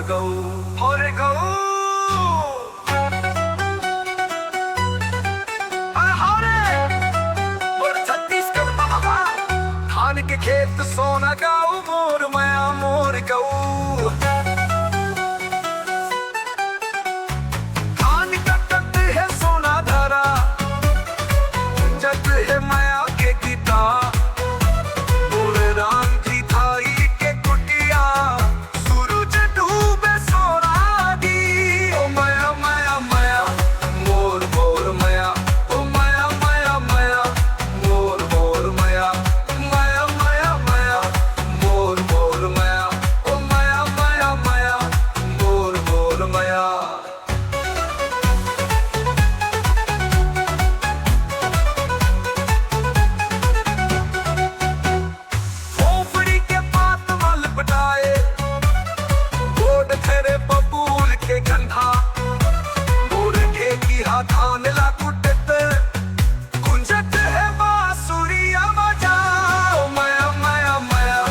मोर गऊ धान के खेत सोना गाऊ मोर माया मोर गऊ धान कटत है सोना धरा जट है माया के गीता मोर राम जी थाई के कुटिया सूरज डूबे सोना दी ओ माया माया माया मोर मोर माया ओ माया माया माया मोर मोर माया माया माया माया मोर मोर माया ओ माया माया माया मोर मोर माया धान ला कुटत कुंजत है बांसुरिया बजा ओ माया माया माया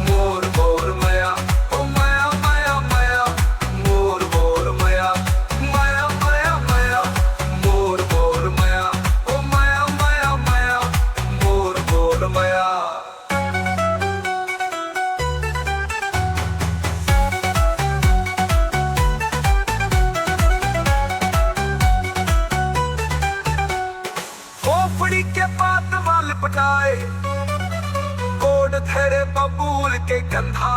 मोर मोर माया ओ माया माया माया मोर मोर माया माया माया माया मोर मोर माया ओ माया माया माया मोर मोर माया के पात वाल पटाए कोड थेरे बबूल के कंधा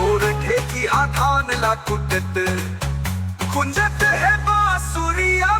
और ठेकी धान ला कुटत कुंजत है बांसुरिया